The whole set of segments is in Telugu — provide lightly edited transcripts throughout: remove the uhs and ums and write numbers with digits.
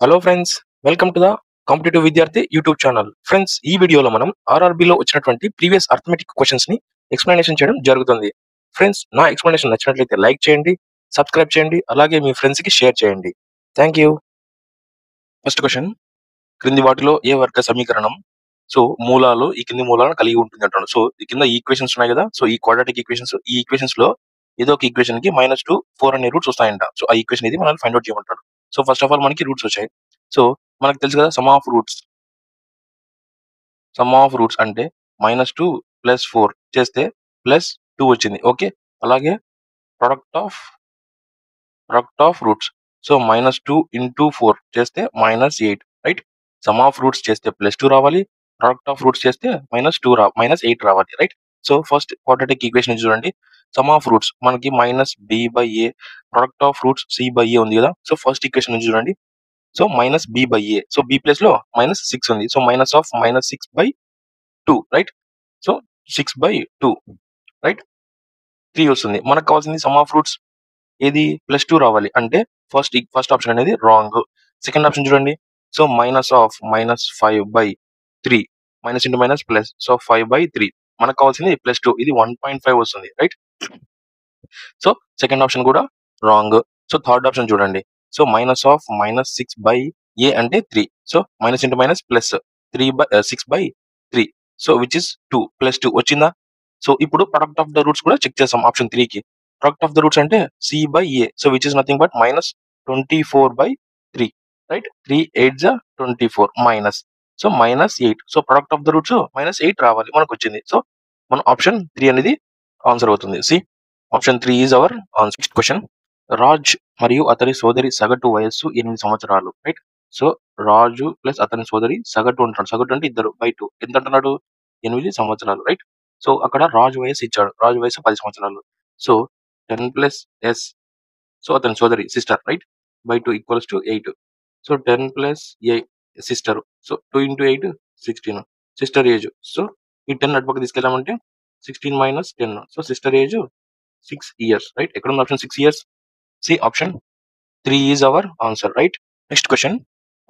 Hello friends, welcome to the competitive విద్యార్థి యూట్యూబ్ ఛానల్. ఫ్రెండ్స్, ఈ వీడియోలో మనం ఆర్ఆర్బిలో వచ్చినటువంటి ప్రీవియస్ అర్థమెటిక్ క్వశ్చన్స్ ని ఎక్స్ప్లెనేషన్ చేయడం జరుగుతుంది. ఫ్రెండ్స్, నా ఎక్స్ప్లెనేషన్ నచ్చినట్లయితే లైక్ చేయండి, సబ్స్క్రైబ్ చేయండి, అలాగే మీ ఫ్రెండ్స్ కి షేర్ చేయండి. Thank you. ఫస్ట్ క్వశ్చన్, క్రింది వాటిలో ఏ వర్గ సమీకరణం మూలాలు ఈ కింది మూలాలను కలిగి ఉంటుంది అంటాడు. సో ఈ కింద ఈక్వేషన్స్ ఉన్నాయి కదా, సో ఈ క్వాడ్రాటిక్ ఈక్వేషన్స్, ఈ ఈక్వేషన్స్ లో ఏదో ఒక ఈక్వేషన్ కి -2, 4 అనే రూట్స్ వస్తాయంట. సో ఆ ఈక్వేషన్ ఇది మనల్ని ఫైండ్ అవుట్ చేయమంటాడు. సో ఫస్ట్ ఆఫ్ ఆల్ మనకి రూట్స్ వచ్చాయి. సో మనకు తెలుసు కదా, సమ్ ఆఫ్ రూట్స్ అంటే -2 + 4 చేస్తే +2 వచ్చింది. ఓకే, అలాగే ప్రొడక్ట్ ఆఫ్ రూట్స్, సో -2 × 4 చేస్తే -8, రైట్. సమ్ ఆఫ్ రూట్స్ చేస్తే +2 రావాలి, ప్రొడక్ట్ ఆఫ్ రూట్స్ చేస్తే -8 రావాలి, right. So first quadratic equation చూడండి. సమ్ ఆఫ్ రూట్స్ మనకి -b/a, product of roots c/a ఉంది కదా. సో ఫస్ట్ ఈక్వేషన్ నుంచి చూడండి. So -b/a, so b place లో -6 ఉంది. So -6/2, right. సో 6/2, రైట్, 3 వస్తుంది. మనకు కావాల్సింది సమ్ ఆఫ్ రూట్స్ ఏది, +2 రావాలి. అంటే ఫస్ట్ ఆప్షన్ అనేది రాంగ్. సెకండ్ ఆప్షన్ చూడండి. So -5/3, minus into minus plus, so 5/3 మనకు కావాల్సింది +2, ఇది 1.5 వస్తుంది, రైట్. సో సెకండ్ ఆప్షన్ కూడా రాంగ్. సో థర్డ్ ఆప్షన్ చూడండి. సో -6/a అంటే 3, so minus into minus plus 6/3, so which is 2, +2 వచ్చిందా. సో ఇప్పుడు ప్రొడక్ట్ ఆఫ్ ద రూట్స్ కూడా చెక్ చేస్తాం ఆప్షన్ 3 కి. ప్రొడక్ట్ ఆఫ్ ద రూట్స్ అంటే c/a, so which is nothing but -24/3, right. 3 8 24 minus, so -8. So product of the roots -8 రావాలి, మనకు వచ్చింది. సో మన ఆప్షన్ 3 అనేది ఆన్సర్ అవుతుంది. C option 3 is our answer. Next question, Raj మరియు అతని సోదరి సగటు వయస్సు 8 సంవత్సరాలు, రైట్. సో రాజు ప్లస్ అతని సోదరి సగటు అంటాడు. సగటు అంటే ఇద్దరు బై 2 ఎంత అంటున్నాడు, 8 సంవత్సరాలు, రైట్. సో అక్కడ రాజు వయసు ఇచ్చాడు. రాజు వయసు 10 సంవత్సరాలు. సో 10 + s, సో అతని సోదరి sister, right, by 2 = 8. So 10 + 8 sister, so 2 × 8 16 sister age. So ఈ 10 అటుపక్క తీసుకెళ్ళామంటే 16 - 10, so sister age 6 years, right. ఎక్కడ ఉంది option 6 years? C option 3 is our answer, right. Next question,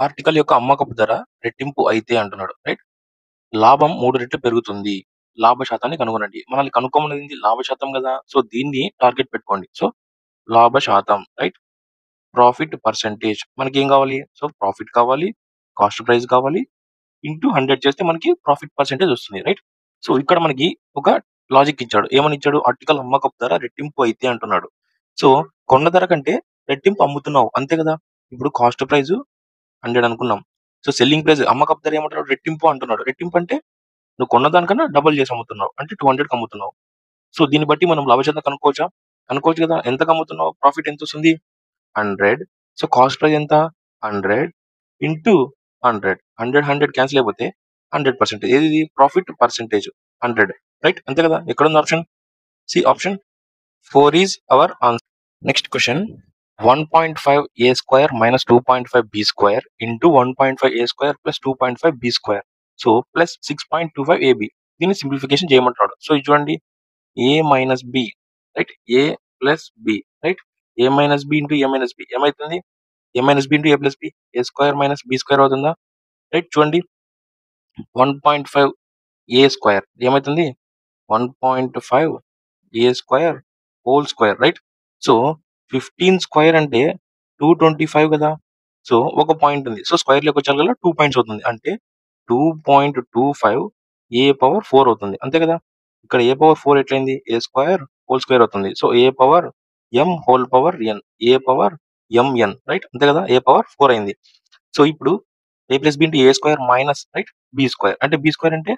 article యొక్క అమ్మకపు ధర రెట్టింపు అయితే అంటున్నాడు, రైట్. లాభం 3 రెట్లు పెరుగుతుంది, లాభ శాతాన్ని కనుగొనండి. మనల్ని కనుక్కోమన్నది లాభ శాతం కదా, సో దీన్ని టార్గెట్ పెట్టుకోండి. సో లాభ శాతం, రైట్. ప్రాఫిట్ పర్సెంటేజ్ మనకి ఏం కావాలి, సో ప్రాఫిట్ కావాలి, కాస్ట్ ప్రైస్ కావాలి, ఇంటూ 100 చేస్తే మనకి ప్రాఫిట్ పర్సెంటేజ్ వస్తుంది, రైట్. సో ఇక్కడ మనకి ఒక లాజిక్ ఇచ్చాడు. ఏమని ఇచ్చాడు, ఆర్టికల్ అమ్మకపు ధర రెట్టింపు అయితే అంటున్నాడు. సో కొన్న ధర కంటే రెట్టింపు అమ్ముతున్నావు, అంతే కదా. ఇప్పుడు కాస్ట్ ప్రైస్ 100 అనుకున్నాం. సో సెల్లింగ్ ప్రైస్, అమ్మకపు ధర ఏమంటున్నాడు, రెట్టింపు అంటున్నాడు. రెట్టింపు అంటే నువ్వు కొన్న దానికన్నా డబుల్ చేసి అమ్ముతున్నావు, అంటే 200కి అమ్ముతున్నావు. సో దీన్ని బట్టి మనం లాభశాతం కనుక్కోవచ్చా, కనుక్కోవచ్చు కదా. ఎంతకు అమ్ముతున్నావు, ప్రాఫిట్ ఎంత వస్తుంది, 100. సో కాస్ట్ ప్రైస్ ఎంత, 100 ఇంటూ 100, 100 క్యాన్సిల్ అయిపోతే 100%. ఏది ప్రాఫిట్ పర్సెంటేజ్ 100, రైట్, అంతే కదా. ఎక్కడ ఉంది option C, option 4 is our answer. Next question, 1.5a² - 2.5b² into 1.5a² + 2.5b², so plus 6.25ab. దీన్ని సింప్లిఫికేషన్ చేయమంటాడు. సో ఇది చూడండి, a - b, right, a + b, right. a - b into a - b ఏమవుతుంది, a - b into a + b, a² - b² అవుతుందా, రైట్. చూడండి, 1.5a² ఏమవుతుంది, 1.5a² whole square, right. So 15² అంటే 225 కదా. సో ఒక పాయింట్ ఉంది, సో స్క్వేర్ లోకి వచ్చారు కదా, 2 పాయింట్స్ అవుతుంది, అంటే 2.25 a⁴ అవుతుంది, అంతే కదా. ఇక్కడ a⁴ ఎట్లయింది, a² హోల్ స్క్వేర్ అవుతుంది. సో a⁴m⁴n, a⁴mn, రైట్, అంతే కదా. a⁴ అయింది. సో ఇప్పుడు a + b into a² minus, right, b² అంటే b² అంటే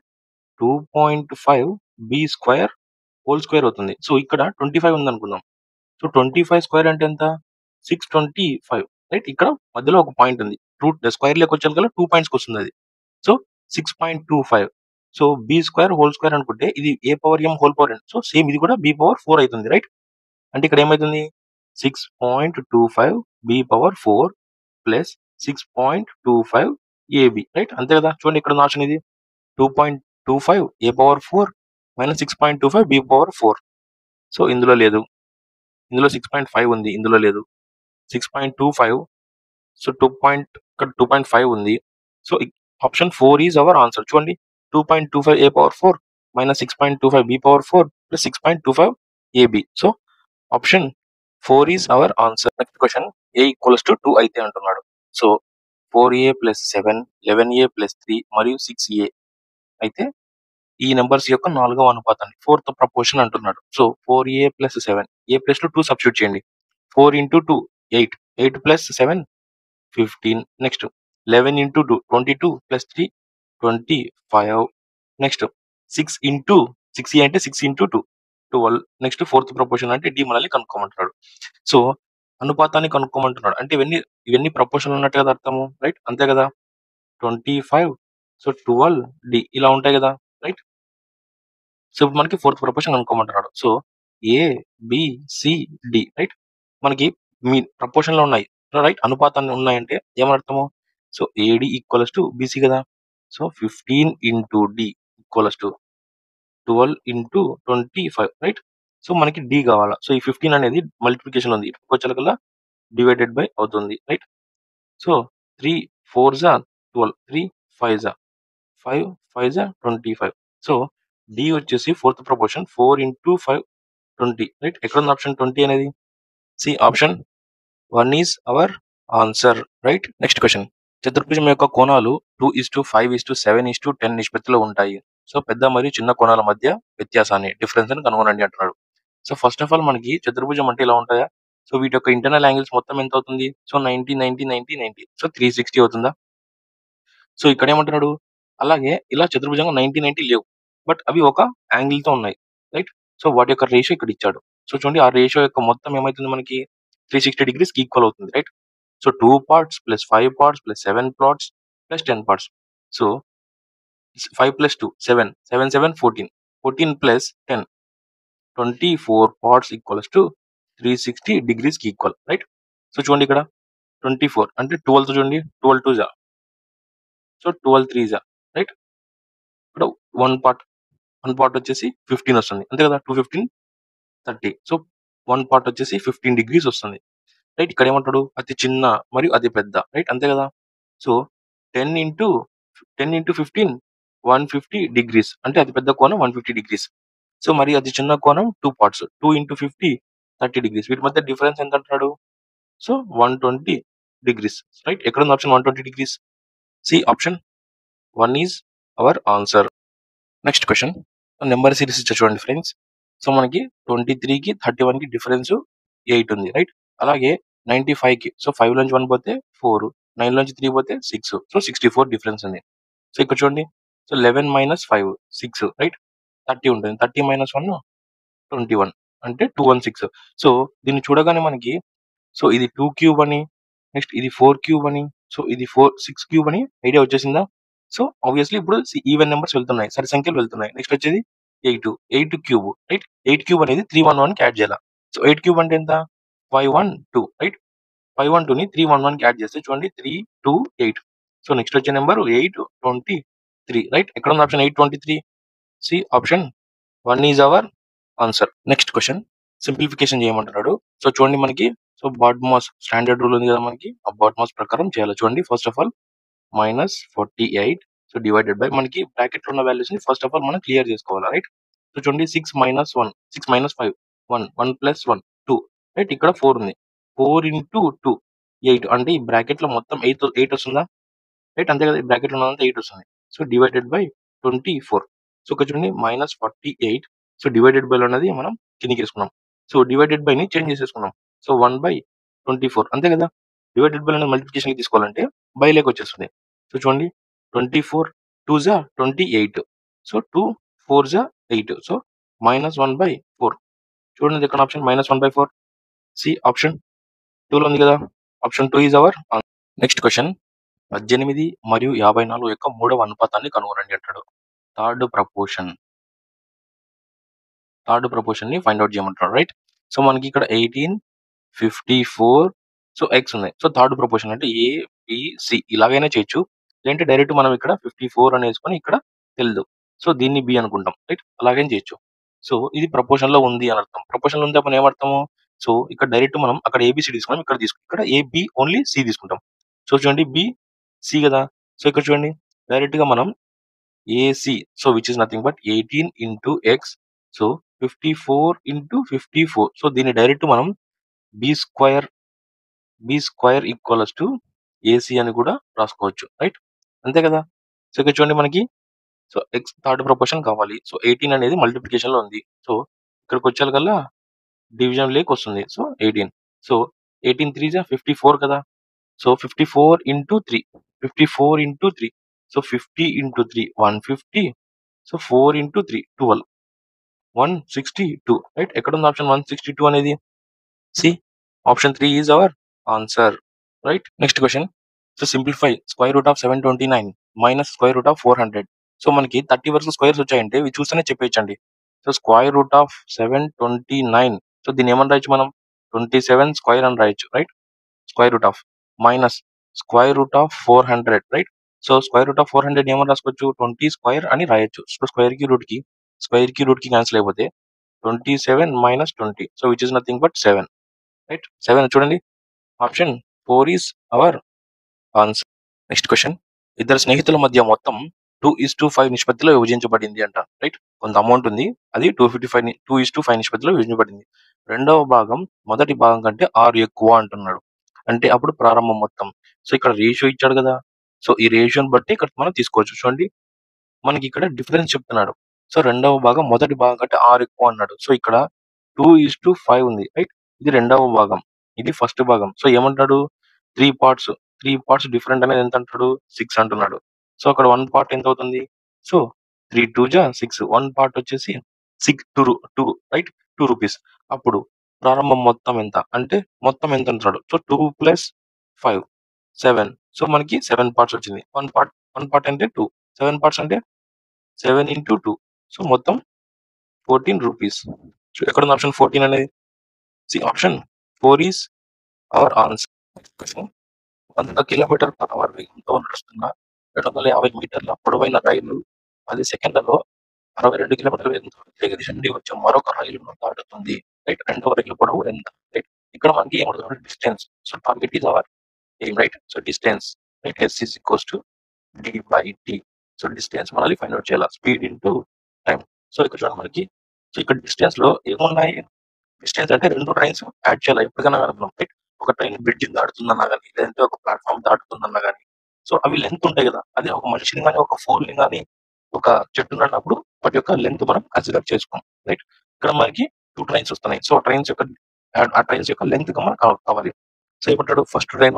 2.5b² హోల్ స్క్వేర్ అవుతుంది. సో ఇక్కడ 25 ఉంది అనుకుందాం. సో 25² అంటే ఎంత, 625, రైట్. ఇక్కడ మధ్యలో ఒక పాయింట్ ఉంది, రూట్ స్క్వేర్ లోకి వచ్చాను కదా, 2 పాయింట్స్కి వస్తుంది అది. So 6.25, so b² whole square అనుకుంటే ఇది a⁴m⁴n, సో సేమ్ ఇది కూడా b⁴ అవుతుంది, రైట్. అంటే ఇక్కడ ఏమైతుంది, 6.25 b⁴ ప్లస్ 6.25ab, రైట్, అంతే కదా. చూడండి ఇక్కడ ఉన్న ఆప్షన్ ఇది 2.25 a⁴ - 6.25 b⁴. సో ఇందులో లేదు, ఇందులో 6.5 ఉంది, ఇందులో లేదు. 6.25, సో ఇక్కడ 2.5 ఉంది. So, option 4 is our answer. చూడండి 2.25 a power 4 minus 6.25 b power 4 plus 6.25 ab. So, option 4 is our answer. Next question a equals to 2 అయితే అంటున్నాడు. So, 4a plus 7, 11a plus 3 మరియు 6a అయితే ఈ నెంబర్స్ యొక్క 4వ అనుపాతాన్ని 4th ప్రపోర్షన్ అంటున్నాడు. So, 4a plus 7, a plus 2 substitute చేయండి. 4 into 2 8, 8 plus 7 15. Next 11 into 2 22 plus 3 25. Next 6 into 6 అంటే 6 ఇంటూ 2 12. నెక్స్ట్ 4th ప్రపోర్షన్ అంటే డి మనల్ని కనుక్కోమంటున్నాడు. సో, అనుపాతాన్ని కనుక్కోమంటున్నాడు అంటే ఇవన్నీ ప్రపోర్షన్ ఉన్నట్టు కదా అర్థము, రైట్? అంతే కదా. 25, సో 12 డి ఇలా ఉంటాయి కదా, రైట్? సో, ఇప్పుడు మనకి 4th ప్రపోర్షన్ కనుక్కోమంటున్నాడు. So, a b c d, right? మనకి మీ ప్రపోర్షన్ లో ఉన్నాయి, రైట్? అనుపాతాన్ని ఉన్నాయంటే ఏమర్థము? So, AD equals to BC కదా. So, 15 into d equals to 12 into 25, right? So, మనకి డి కావాలా. సో, ఈ 15 అనేది మల్టిప్లికేషన్ ఉంది, వచ్చేకల్లా డివైడెడ్ బై అవుతుంది, రైట్? సో, 3 4 జా 12, 3 5 జా 5 5 జా 25. సో, డి వచ్చేసి 4th ప్రపోర్షన్ 4 ఇంటూ 5 20, రైట్? ఎక్కడ ఉంది ఆప్షన్ 20 అనేది? C option 1 is our answer, right? Next question చతుర్భుజం యొక్క కోణాలు 2:5:7:10 నిష్పత్తిలో ఉంటాయి. సో, పెద్ద మరియు చిన్న కోణాల మధ్య వ్యత్యాసాన్ని డిఫరెన్స్ అని కనుగొనండి అంటున్నాడు. సో, ఫస్ట్ ఆఫ్ ఆల్ మనకి చతుర్భుజం అంటే ఇలా ఉంటాయా? సో, వీటి యొక్క ఇంటర్నల్ యాంగిల్స్ మొత్తం ఎంత అవుతుంది? సో, 90 90 90 90, సో 360 అవుతుందా? సో, ఇక్కడ ఏమంటున్నాడు? అలాగే ఇలా చతుర్భుజంగా 90 90 లేవు, బట్ అవి ఒక యాంగిల్ తో ఉన్నాయి, రైట్? సో, వాటి యొక్క రేషియో ఇక్కడ ఇచ్చాడు. సో, చూడండి ఆ రేషియో యొక్క మొత్తం ఏమైతుంది మనకి 360 డిగ్రీస్ కి ఈక్వల్ అవుతుంది, right? So, 2 parts plus 5 parts plus 7 parts plus 10 parts. So, 5 plus 2 7, 7 7 14, 14 plus 10 24 parts equals to 360 degrees కి ఈక్వల్, రైట్? సో, చూడండి ఇక్కడ 24 అంటే 12 తో చూడండి 12 2 జా, సో 12 3 జా, రైట్? ఇక్కడ 1 part వచ్చేసి 15 వస్తుంది, అంతే కదా. 215 30, సో 1 part వచ్చేసి 15 డిగ్రీస్ వస్తుంది, రైట్? ఇక్కడ ఏమంటాడు? అతి చిన్న మరియు అతి పెద్ద, రైట్? అంతే కదా. సో, 10 ఇంటూ 15 150 డిగ్రీస్ అంటే అతి పెద్ద కోణం 150 డిగ్రీస్. సో, మరి అతి చిన్న కోణం 2 parts 2 ఇంటూ 50 30 డిగ్రీస్. వీటి మధ్య డిఫరెన్స్ ఎంత అంటాడు? So, 120 degrees, right? ఎక్కడ ఉంది option 120 degrees? C option 1 is our answer. Next question number series ఇచ్చా చూడండి ఫ్రెండ్స్. సో, మనకి 23కి 31కి డిఫరెన్స్ 8 ఉంది, రైట్? అలాగే 95కి సో 5 నుంచి 1 పోతే 4, 9 నుంచి 3 పోతే 6, సో 64 డిఫరెన్స్ ఉంది. సో, ఇక్కడ చూడండి. So, 11 minus 5 6, right? 30 ఉంటుంది. 30 మైనస్ 1 21 అంటే 216. సో, దీన్ని చూడగానే మనకి సో ఇది 2 క్యూబ్ అని, నెక్స్ట్ ఇది 4 క్యూబ్ అని, సో ఇది 6 క్యూబ్ అని ఐడియా వచ్చేసిందా? సో, ఆబ్వియస్లీ ఇప్పుడు ఈవెన్ నెంబర్స్ వెళ్తున్నాయి, సరి సంఖ్యలు వెళ్తున్నాయి. నెక్స్ట్ వచ్చేది 8 క్యూబ్, రైట్? 8 క్యూబ్ అనేది 311 కి యాడ్ చేయాలి. సో, 8 క్యూబ్ అంటే ఎంత? 512, రైట్? 512ని 311 కి యాడ్ చేస్తే చూడండి 3 2 8. సో, నెక్స్ట్ వచ్చే నెంబర్ 823, రైట్? ఎక్కడ ఉంది option 823? C option 1 is our answer. Next question simplification చేయమంటున్నాడు. సో, చూడండి మనకి సో బాడ్మాస్ స్టాండర్డ్ రూల్ ఉంది కదా మనకి, ఆ బాడ్మాస్ ప్రకారం చేయాలి. చూడండి first of all -48 so divided by మనకి బ్రాకెట్ లో ఉన్న వాల్యూస్ ని ఫస్ట్ ఆఫ్ ఆల్ మనం క్లియర్ చేసుకోవాలి, రైట్? సో, చూడండి 6 మైనస్ 1 6 మైనస్ 5 1 1 ప్లస్ 1 2, రైట్? ఇక్కడ 4 ఉంది. 4 ఇంటూ 2 8 అంటే ఈ బ్రాకెట్ లో మొత్తం 8 వస్తుందా, రైట్? అంతే కదా. ఈ బ్రాకెట్ లో ఉన్నదంతా 8 వస్తుంది. So, divided by 24. సో, ఇక్కడ చూడండి -48 సో డివైడెడ్ బై అనేది మనం కిందికి వేసుకున్నాం. సో, డివైడెడ్ బై ని చేంజ్ చేసేసుకున్నాం. సో, 1/24 అంతే కదా. డివైడెడ్ బై అనేది మల్టిప్లికేషన్ తీసుకోవాలంటే బై లేక వచ్చేస్తుంది. సో, చూడండి 24 2 జా 28, సో 2 4 జా 8, సో -1/4. చూడండి ఇక్కడ ఆప్షన్ -1/4. సి ఆప్షన్ 2 లో ఉంది కదా. Option 2 is our. Next question 18 మరియు 54 యొక్క మూడవ అనుపాతాన్ని కనుగొనండి అంటాడు. థర్డ్ ప్రపోర్షన్ ని ఫైండ్ అవుట్ చేయమంటాడు, రైట్? సో, మనకి ఇక్కడ 18 54 సో ఎక్స్ ఉన్నాయి. సో, థర్డ్ ప్రపోర్షన్ అంటే ఏ బి సి ఇలాగైనా చేయొచ్చు, లేదంటే డైరెక్ట్ మనం ఇక్కడ 54 అని వేసుకొని ఇక్కడ తెలియదు, సో దీన్ని బి అనుకుంటాం, రైట్? అలాగైనా చేయొచ్చు. సో, ఇది ప్రపోర్షన్ లో ఉంది అని అర్థం. ప్రపోర్షన్ లో ఉంది అప్పుడు ఏమర్థము? సో, ఇక్కడ డైరెక్ట్ మనం అక్కడ ఏబిసి తీసుకున్నాం, ఇక్కడ ఏ బి ఓన్లీ సి తీసుకుంటాం. సో, చూడండి బి సి కదా. సో ఇక్కడ చూడండి డైరెక్ట్ గా మనం AC, so which is nothing but 18 into x, so 54 into 54. So దీన్ని డైరెక్ట్ మనం B square equals to AC అని కూడా రాసుకోవచ్చు, రైట్? అంతే కదా. సో ఇక్కడ చూడండి మనకి, సో ఎక్స్ థర్డ్ ప్రపోర్షన్ కావాలి. సో 18 అనేది మల్టిప్లికేషన్ లో ఉంది. సో ఇక్కడికి వచ్చేకల్లా డివిజన్ లేక్ వస్తుంది. సో 18. సో 18 3 54 కదా. So 54 into 3, 54 into 3, so 50 into 3 150. So 4 into 3 12, 162, right? ఎక్కడ ఉంది ఆప్షన్ 162 అనేది? C option 3 is our answer, right? Next question. So simplify square root of 729 minus square root of 400. So మనకి 30 వరకు స్క్వేర్స్ వచ్చాయంటే ఇవి చూస్తేనే చెప్పేయచ్చండి. So square root of 729, so దీన్ని ఏమని రాయొచ్చు మనం? 27 స్క్వేర్ అని రాయొచ్చు, right? Square root of minus square root of 400, right? So square root of 400 ఏమని రాసుకోవచ్చు? 20 స్క్వేర్ అని రాయొచ్చు. సో స్క్వేర్ కి క్యాన్సిల్ అయిపోతే 27 minus 20, so which is nothing but 7, right? 7 చూడండి, option 4 is our answer. Next question. ఇద్దరు స్నేహితుల మధ్య మొత్తం 2:5 నిష్పత్తిలో విభజించబడింది అంట, రైట్? కొంత అమౌంట్ ఉంది, అది 2:5 నిష్పత్తిలో విభజించబడింది. రెండవ భాగం మొదటి భాగం కంటే 6 ఎక్కువ అంటున్నాడు. అంటే అప్పుడు ప్రారంభం మొత్తం. సో ఇక్కడ రేషియో ఇచ్చాడు కదా. సో ఈ రేషియోని బట్టి ఇక్కడ మనం తీసుకోవచ్చు. చూడండి మనకి ఇక్కడ డిఫరెన్స్ చెప్తున్నాడు. సో రెండవ భాగం మొదటి భాగం కంటే 6 ఎక్కువ అన్నాడు. సో ఇక్కడ 2:5 ఉంది, రైట్? ఇది రెండవ భాగం, ఇది ఫస్ట్ భాగం. సో ఏమంటాడు? 3 పార్ట్స్ డిఫరెంట్ అనేది ఎంత అంటాడు? 6 అంటున్నాడు. సో అక్కడ 1 పార్ట్ ఎంత అవుతుంది? సో 3 2 6, 1 పార్ట్ వచ్చేసి 6 2, రైట్? 2 రూపీస్. అప్పుడు ప్రారంభం మొత్తం ఎంత అంటే మొత్తం ఎంత అంటున్నాడు? So 2 plus 5 7. సో మనకి 7 పార్ట్స్ వచ్చింది. 1 పార్ట్ అంటే 2, 7 పార్ట్స్ అంటే 7 ఇంటూ 2, సో మొత్తం 14 రూపీస్. సో ఎక్కడ ఉంది ఆప్షన్ 14 అనేది? Option 4 is our answer. 100 kilometre per hour వేగంతో నడుస్తున్న 250 మీటర్ల పొడవైన రైలు 10 సెకండ్లలో 62 కిలోమీటర్ల వేగంతో వేగ దిశ నుండి వచ్చే మరొక రైలును దాటుతుంది, రైట్? రెండవ రైలు పొడవు ఎంత, రైట్? ఇక్కడ మనకి ఏమవుతుంది? Distance. So target is our aim, right? So distance, right? S is equals to d by t. So distance మనల్ని ఫైండ్ అవుట్ చేయాలి, స్పీడ్ ఇంటూ టైం. సో ఇక్కడ చూడండి మనకి, సో ఇక్కడ డిస్టెన్స్ లో ఏమున్నాయి? డిస్టెన్స్ అంటే 2 ట్రైన్స్ యాడ్ చేయాలి ఎప్పటికైనా మనం, రైట్? ఒక ట్రైన్ బ్రిడ్జ్ దాటుతుందన్నా కానీ, లేదంటే ఒక ప్లాట్ఫామ్ దాటుతుందన్నా కానీ, సో అవి లెంత్ ఉంటాయి కదా. అదే ఒక మనిషిని కానీ, ఒక ఫోన్ ని కానీ, ఒక చెట్టు అన్నప్పుడు వాటి యొక్క లెంత్ మనం కన్సిడర్ చేసుకోం, రైట్? ఇక్కడ మనకి 2 ట్రైన్స్ వస్తున్నాయి. సో ఆ ట్రైన్స్ యొక్క లెంత్ మనకు కావాలి. సో ఏమంటాడు? ఫస్ట్ ట్రైన్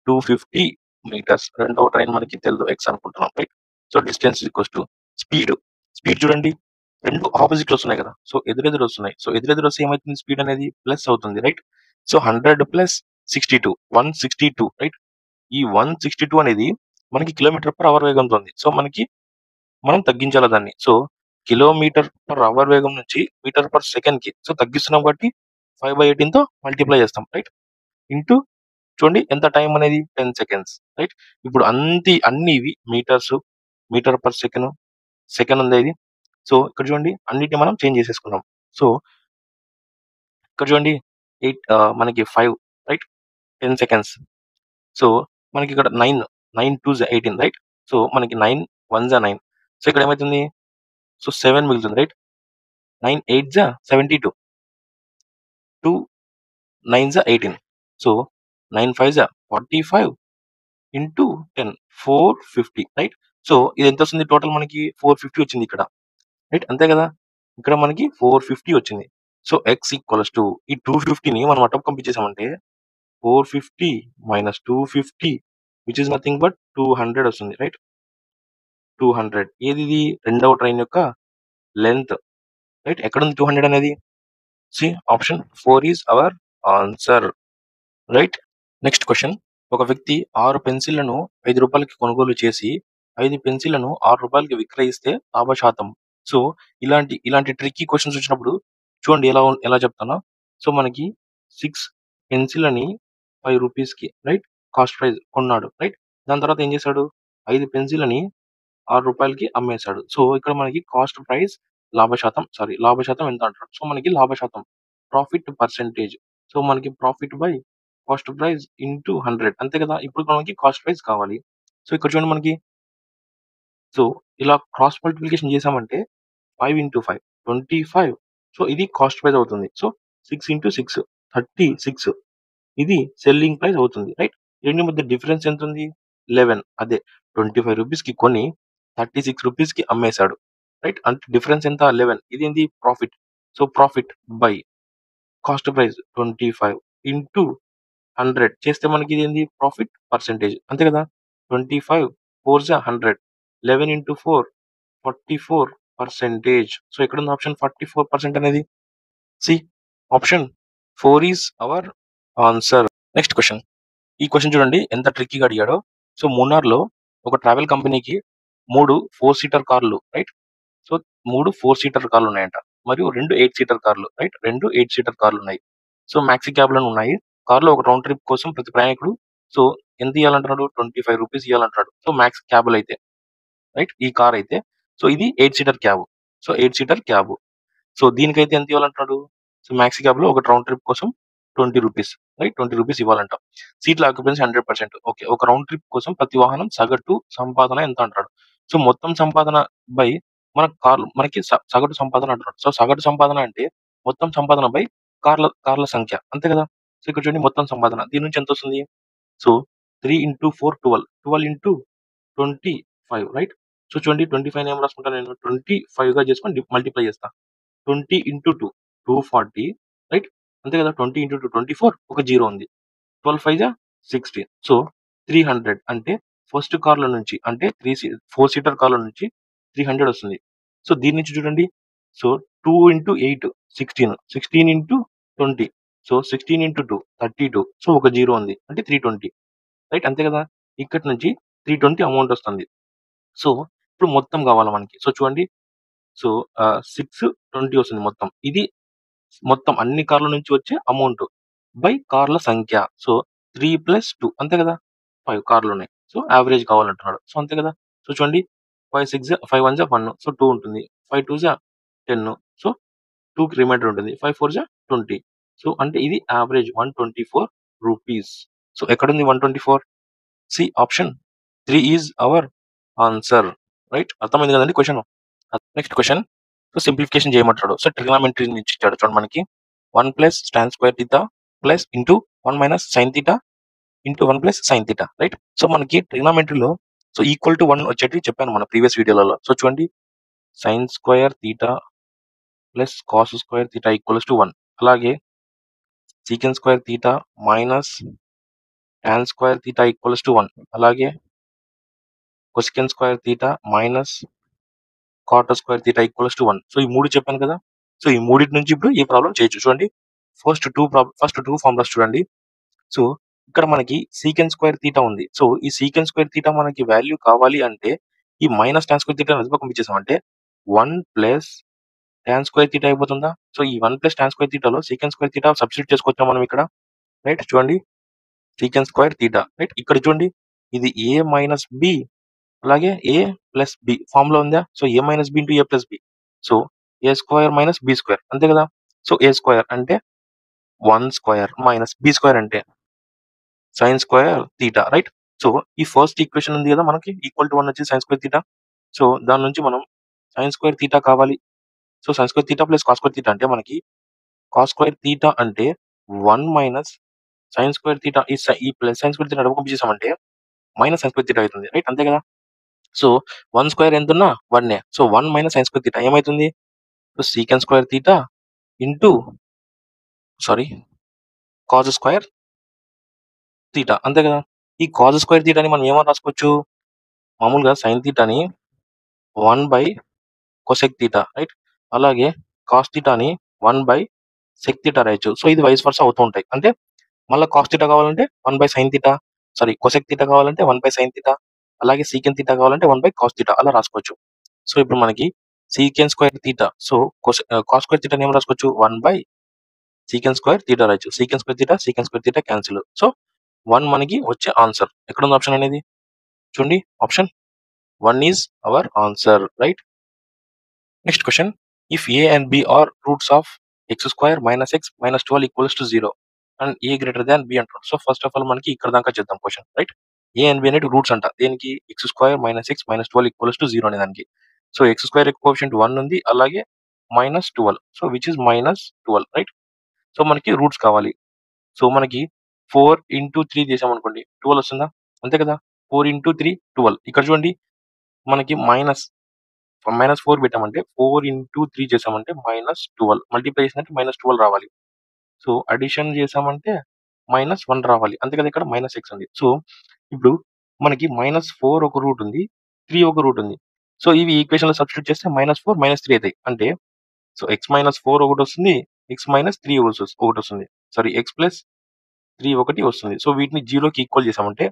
250 మీటర్స్, రెండవ ట్రైన్ మనకి తెలుసు ఎక్స్ అనుకుంటున్నాం, right? So distance equals to speed చూడండి, రెండు ఆపోజిట్ వస్తున్నాయి కదా. సో ఎదురెదురు వస్తున్నాయి. సో ఎదురెదురు వస్తే ఏమవుతుంది? స్పీడ్ అనేది ప్లస్ అవుతుంది, రైట్? So 100 plus 62 162, right? ఈ 162 అనేది మనకి కిలోమీటర్ పర్ అవర్ వేగంతో ఉంది. సో మనం తగ్గించాలి దాన్ని. సో కిలోమీటర్ పర్ అవర్ వేగం నుంచి మీటర్ పర్ సెకండ్ కి సో తగ్గిస్తున్నాం కాబట్టి 5/18 తో మల్టిప్లై చేస్తాం, రైట్? ఇంటూ చూడండి ఎంత టైం అనేది 10 సెకండ్స్, రైట్? ఇప్పుడు అన్ని ఇవి మీటర్ పర్ సెకండ్ ఉంది ఇది. సో ఇక్కడ చూడండి అన్నిటిని మనం చేంజ్ చేసేసుకున్నాం. సో ఇక్కడ చూడండి 8 మనకి 5, రైట్? 10 సెకండ్స్. సో మనకి ఇక్కడ 9 2 18, రైట్? సో మనకి 9 1 9. సో ఇక్కడ ఏమైతుంది? సో 7 మిగులుతుంది, right? 9 8 72, 2 9 18. So 9 5 45 into 10 450, right? So ఇది ఎంత వస్తుంది? టోటల్ మనకి 450 వచ్చింది ఇక్కడ, రైట్? అంతే కదా. ఇక్కడ మనకి 450 వచ్చింది. సో ఎక్స్ ఈక్వల్స్ టు ఈ 250ని మనం అటు పంపించేసామంటే 450 minus 250 which is nothing but 200 వస్తుంది, రైట్? 200 ఏది? ఇది రెండవ ట్రైన్ యొక్క లెంత్, రైట్? ఎక్కడ ఉంది 200 అనేది? C option 4 is our answer, right? Next question. ఒక వ్యక్తి 6 పెన్సిళ్లను 5 రూపాయలకి కొనుగోలు చేసి 5 పెన్సిళ్లను 6 రూపాయలకి విక్రయిస్తే లాభశాతం. సో ఇలాంటి ట్రిక్కీ క్వశ్చన్స్ వచ్చినప్పుడు చూడండి ఎలా చెప్తానో. సో మనకి 6 పెన్సిల్ అని 5 రూపీస్కి, రైట్? కాస్ట్ ప్రైస్ కొన్నాడు, రైట్? దాని తర్వాత ఏం చేశాడు? 5 పెన్సిల్ అని 6 రూపాయలకి అమ్మేశాడు. సో ఇక్కడ మనకి కాస్ట్ ప్రైస్ లాభశాతం ఎంత అంటాడు? సో మనకి లాభశాతం ప్రాఫిట్ పర్సెంటేజ్. సో మనకి profit by cost price into 100, అంతే కదా. ఇప్పుడు మనకి కాస్ట్ ప్రైస్ కావాలి. సో ఇక్కడ చూడండి మనకి సో ఇలా క్రాస్ మల్టిప్లికేషన్ చేసామంటే 5 ఇంటూ 5 25. సో ఇది కాస్ట్ ప్రైస్ అవుతుంది. So 6 into 6 36. ఇది సెల్లింగ్ ప్రైస్ అవుతుంది, రైట్? రెండు మధ్య డిఫరెన్స్ ఎంత ఉంది? 11. అదే 25 రూపీస్కి కొని 36 రూపీస్కి అమ్మేశాడు, రైట్? అంటే డిఫరెన్స్ ఎంత? 11. ఇది ఏంది? Profit. So profit by cost price 25 into 100 చేస్తే మనకి ఇది ఏంది? ప్రాఫిట్ పర్సెంటేజ్, అంతే కదా? 25 4 100, 11 ఇంటూ 4 44%. సో ఇక్కడ ఉంది ఆప్షన్ 44% అనేది. C option 4 is our answer. Next question. ఈ క్వశ్చన్ చూడండి ఎంత ట్రిక్కీగా అడిగాడో. సో మూన్నార్లో ఒక ట్రావెల్ కంపెనీకి 3 4 సీటర్ కార్లు, రైట్? సో 3 4 సీటర్ కార్లు ఉన్నాయంట, మరియు 2 8 సీటర్ కార్లు, రైట్? 2 8 సీటర్ కార్లు ఉన్నాయి. సో మ్యాక్సీ క్యాబ్లు ఉన్నాయి. కార్లో ఒక రౌండ్ ట్రిప్ కోసం ప్రతి ప్రయాణికుడు సో ఎంత ఇవ్వాలంటున్నాడు? 25 రూపీస్ ఇవ్వాలంటున్నాడు. సో మ్యాక్స్ క్యాబ్లు అయితే, రైట్? ఈ కార్ అయితే సో ఇది 8 seater cab. So 8 seater cab. So దీనికైతే ఎంత ఇవ్వాలంటున్నాడు? సో మ్యాక్సీ క్యాబ్‌లో ఒక రౌండ్ ట్రిప్ కోసం 20 రూపీస్, రైట్? 20 రూపీస్ ఇవ్వాలంట. సీట్ల ఆక్యుపెన్సీ 100%. ఓకే. ఒక రౌండ్ ట్రిప్ కోసం ప్రతి వాహనం సగటు సంపాదన ఎంత అంటాడు? సో మొత్తం సంపాదన బై మనకి సగటు సంపాదన అంటున్నాడు. సో సగటు సంపాదన అంటే మొత్తం సంపాదన బై కార్ల సంఖ్య, అంతే కదా? సో ఇక్కడ చూడండి మొత్తం సంపాదన. దీని నుంచి ఎంతొస్తుంది? So 3 into 4 12. 12 into 25, right? So చూడండి 25ని ఏం రాసుకుంటాను నేను? 25గా చేసుకొని మల్టిప్లై చేస్తా. 20 ఇంటూ 2 240, రైట్? అంతే కదా? 20 ఇంటూ 2 24. ఒక 0 ఉంది. 12 5 16. సో 300 అంటే ఫస్ట్ కార్ల నుంచి, అంటే 4 సీటర్ కార్ల నుంచి 300 వస్తుంది. సో దీని నుంచి చూడండి. So 2 into 8 16. 16 into 20. So 16 into 2 32. So ఒక 0 ఉంది. అంటే 320, రైట్? అంతే కదా? ఇక్కడి నుంచి 320 అమౌంట్ వస్తుంది. సో ఇప్పుడు మొత్తం కావాలి మనకి. సో చూడండి. సో 620 వస్తుంది మొత్తం. ఇది మొత్తం అన్ని కార్ల నుంచి వచ్చే అమౌంట్ బై కార్ల సంఖ్య. సో 3 + 2, అంతే కదా? 5 కార్లు ఉన్నాయి. సో యావరేజ్ కావాలంటున్నాడు. సో అంతే కదా? సో చూడండి 5 6 5 1 1. సో 2 ఉంటుంది. 5 2 10. సో 2కి రిమైండర్ ఉంటుంది. 5 4 20. సో అంటే ఇది యావరేజ్ 124 రూపీస్. సో ఎక్కడుంది 124? C option 3 is our answer, right? అర్థమైంది కదండి question. Next question. So simplification చేయమంటాడు. సో ట్రిగ్నామెట్రీ నుంచి ఇచ్చాడు చూడండి మనకి. 1 + tan square theta plus into 1 - sin theta into 1 + sin theta, right? So మనకి ట్రిగ్నామెట్రీలో సో ఈక్వల్ టు 1 వచ్చేటివి చెప్పాను మన ప్రీవియస్ వీడియోలలో. సో చూడండి sin square theta plus cos square theta equals to 1. అలాగే secant square theta minus tan square theta equals to 1. అలాగే cosecant square theta minus cot square theta equals to 1. So ఈ 3 చెప్పాను కదా? సో ఈ మూడిటి నుంచి ఇప్పుడు ఈ ప్రాబ్లం చేయొచ్చు. చూడండి ఫస్ట్ టూ ఫార్ములాస్ చూడండి. సో ఇక్కడ మనకి సీకెన్ స్క్వేర్ థీటా ఉంది. సో ఈ సీకెన్ స్క్వేర్ థీటా మనకి వాల్యూ కావాలి అంటే ఈ మైనస్ tan స్క్వేర్ థీటా అది పంపించేసామంటే 1 + tan స్క్వేర్ థీటా అయిపోతుందా? సో ఈ 1 + tan స్క్వేర్ థీటాలో సీకెన్ స్క్వేర్ థీటా సబ్స్టిట్యూట్ చేసుకోవచ్చా మనం ఇక్కడ, రైట్? చూడండి సీకెన్ స్క్వేర్ థీటా, రైట్? ఇక్కడ చూడండి ఇది a - b అలాగే a + b ఫార్ములా ఉందా? So a - b into a + b. So a square - b square, అంతే కదా? సో a స్క్వేర్ అంటే 1 స్క్వేర్ మైనస్ b స్క్వేర్ అంటే sin square theta, right? So ఈ ఫస్ట్ ఈక్వేషన్ ఉంది కదా మనకి ఈక్వల్ టు 1 వచ్చి sin స్క్వేర్ థీటా. సో దాని నుంచి మనం sin స్క్వేర్ థీటా కావాలి. So sin square theta plus cos square theta అంటే మనకి cos స్క్వేర్ థీటా అంటే 1 - sin స్క్వేర్ థీటా ఈ ప్లస్ sin స్క్వేర్ థీటా పంపించేసామంటే మైనస్ sin స్క్వేర్ థీటా అవుతుంది, రైట్? అంతే కదా? సో 1 స్క్వేర్ ఎంతున్నా 1 సో 1 - sin స్క్వేర్ థీటా ఏమైతుంది? So secant square theta into cos square theta, అంతే కదా? ఈ cos స్క్వేర్ థీటాని మనం ఏమని రాసుకోవచ్చు? మామూలుగా sin థీటాని 1/cosec థీటా, రైట్? అలాగే cos థీటాని 1/sec థీటా రాయొచ్చు. సో ఇది వైస్ వర్సా అవుతూ ఉంటాయి. అంటే మళ్ళీ cos థీటా కావాలంటే 1/sin థీటా, cosec థీటా కావాలంటే 1/sin థీటా, అలాగే సీకెన్ థీటా కావాలంటే 1/cos థీటా అలా రాసుకోవచ్చు. సో ఇప్పుడు మనకి secant square theta so cos square థీటాని ఏం రాసుకోవచ్చు? 1/సీకెన్ స్క్వేర్ థీటా రాయొచ్చు. Secant square theta cancel. So 1 మనకి వచ్చే ఆన్సర్. ఎక్కడుంది ఆప్షన్ అనేది? చూడండి option 1 is our answer, right? Next question. If a and b are roots of x² - x - 12 equals to 0 and a greater than b అంటారు. సో ఫస్ట్ ఆఫ్ ఆల్ మనకి ఇక్కడ దాకా చేద్దాం question, right? A and B అనేది రూట్స్ అంట దేనికి x² - x - 12 = 0 అనే దానికి. సో x² కోఎఫిషియంట్ 1 ఉంది, అలాగే -12, so which is -12, right. So మనకి రూట్స్ కావాలి. సో మనకి 4 × 3 చేసామనుకోండి 12 వస్తుందా, అంతే కదా. 4 × 3 12. ఇక్కడ చూడండి మనకి -4 పెట్టామంటే 4 × 3 చేసామంటే -12, మల్టిప్లై చేసినట్టు -12 రావాలి. సో అడిషన్ చేసామంటే -1 రావాలి, అంతే కదా. ఇక్కడ -x ఉంది. సో ఇప్పుడు మనకి -4 ఒక రూట్ ఉంది, 3 ఒక రూట్ ఉంది. సో ఇవి ఈక్వేషన్ లో సబ్స్టిట్యూట్ చేస్తే -4 -3 అవుతాయి. అంటే సో x - 4 ఒకటి వస్తుంది, x - 3 ఒకటి వస్తుంది. సారీ, x + 3 ఒకటి వస్తుంది. సో వీటిని 0కి ఈక్వల్ చేసామంటే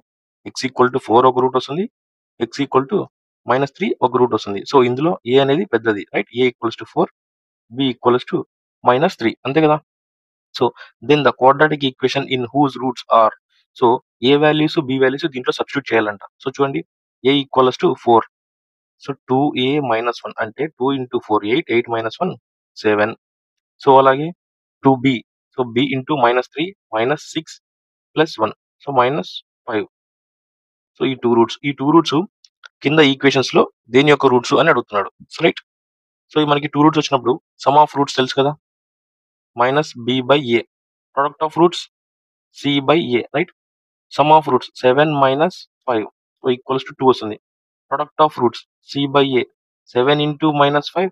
x = 4 ఒక రూట్ వస్తుంది, x = -3 ఒక రూట్ వస్తుంది. సో ఇందులో a అనేది పెద్దది, రైట్. a = 4, b = -3, అంతే కదా. So then the quadratic equation in whose roots are. So A values B values దీంట్లో సబ్స్టిట్యూట్ చేయాలంట. సో చూడండి a = 4. సో 2a - 1 అంటే 2 × 4 8, 8 - 1 7. సో అలాగే 2b, so b × -3 -6 + 1, so -5. So ఈ టూ రూట్స్ కింద ఈక్వేషన్స్ లో దేని యొక్క రూట్స్ అని అడుగుతున్నాడు. So right. సో మనకి 2 రూట్స్ వచ్చినప్పుడు సమ్ ఆఫ్ రూట్స్ తెలుసు కదా, -b/a. Product of roots c/a, right. Some of roots 7 - 5, so = 2 వస్తుంది. ప్రొడక్ట్ ఆఫ్ రూట్స్ c/a 7 × -5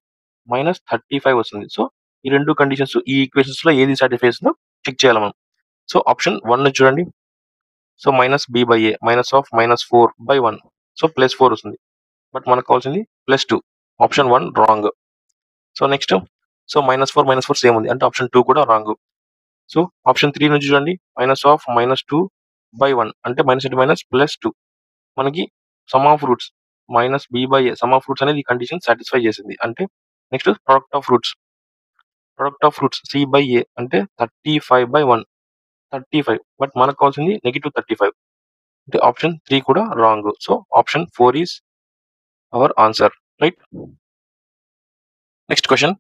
-35 వస్తుంది. సో ఈ రెండు కండిషన్స్ ఈ ఈక్వేషన్స్ లో ఏది సాటిస్ఫైస్ లో చెక్ చేయాలి మనం. సో ఆప్షన్ 1 చూడండి. సో -b/a -4/1, సో +4 వస్తుంది. బట్ మనకు కావాల్సింది +2. Option 1 wrong. So next, so -4 -4 same ఉంది, అంటే ఆప్షన్ 2 కూడా రాంగ్. సో ఆప్షన్ 3 నుంచి చూడండి, -2/1 అంటే -2 మనకి some of roots -b/a some of roots అనేది ఈ కండిషన్ సాటిస్ఫై చేసింది. అంటే next product of roots c/a అంటే 35/1 35, బట్ మనకు కావాల్సింది -35, అంటే ఆప్షన్ 3 కూడా wrong. So option 4 is our answer, right. Next question.